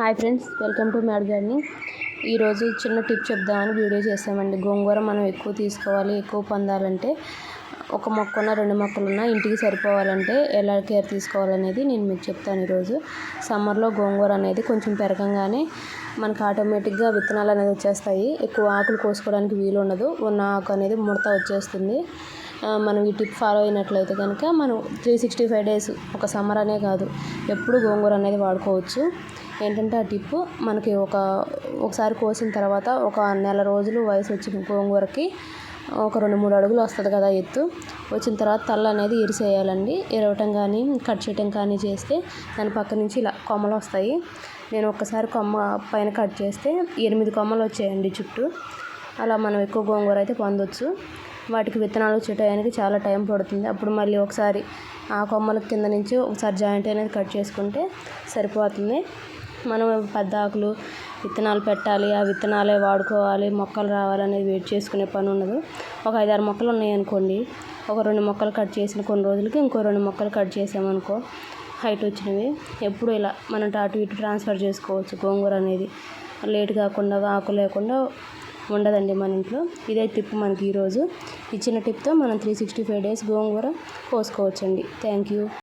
Hi friends, welcome to mad gardening. ఈరోజు చిన్న tip చెప్దామని వీడియో చేసామండి. గోంగూర మనం ఎక్కువ తీసుకోవాలి, ఎక్కువ పొందాలంటే ఒక మొక్కన్న 2 మొక్కలున్నా ఇంటికి సరిపోవాలంటే ఎలా కేర్ తీసుకోవాలనేది నేను మీకు చెప్తాను. ఈరోజు సమ్మర్లో గోంగూర అనేది కొంచెం పెరగంగానే మనకు ఆటోమేటిక్గా విత్తనాలు అనేది వచ్చేస్తాయి. ఎక్కువ ఆకులు కోసుకోవడానికి వీలు ఉండదు. ఉన్న ఆకు అనేది ముడత వచ్చేస్తుంది. మనం ఈ టిప్ ఫాలో అయినట్లయితే కనుక మనం 365 డేస్ ఒక సమ్మర్ అనే కాదు ఎప్పుడు గోంగూర అనేది వాడుకోవచ్చు. ఏంటంటే ఆ టిప్పు మనకి ఒకసారి కోసిన తర్వాత ఒక నెల రోజులు వయసు వచ్చిన గోంగూరకి ఒక 2-3 అడుగులు వస్తుంది కదా ఎత్తు. వచ్చిన తర్వాత తల్ల అనేది ఇరిసేయాలండి. ఇరవటం కానీ కట్ చేయటం కానీ చేస్తే దాని పక్క నుంచి ఇలా కొమ్మలు వస్తాయి. నేను ఒక్కసారి కొమ్మ పైన కట్ చేస్తే 8 కొమ్మలు వచ్చాయండి చుట్టూ. అలా మనం ఎక్కువ గోంగూర అయితే పొందొచ్చు. వాటికి విత్తనాలు వచ్చేటానికి చాలా టైం పడుతుంది. అప్పుడు మళ్ళీ ఒకసారి ఆ కొమ్మల కింద నుంచి ఒకసారి జాయింట్ అనేది కట్ చేసుకుంటే సరిపోతుంది. మనం పెద్ద ఆకులు విత్తనాలు పెట్టాలి, ఆ విత్తనాలే వాడుకోవాలి, మొక్కలు రావాలనేది వెయిట్ చేసుకునే పని ఉండదు. ఒక 5-6 మొక్కలు ఉన్నాయనుకోండి, ఒక 2 మొక్కలు కట్ చేసిన కొన్ని రోజులకి ఇంకో 2 మొక్కలు కట్ చేసామనుకో హైట్ వచ్చినవి ఎప్పుడు ఇలా మనం అటు ఇటు ట్రాన్స్ఫర్ చేసుకోవచ్చు. గోంగూర అనేది లేట్ కాకుండా ఆకు లేకుండా ఉండదండి మన ఇంట్లో. ఇదే టిప్ మనకి ఈరోజు. ఈ చిన్న టిప్తో మనం 365 డేస్ గోంగూర కోసుకోవచ్చండి. Thank you.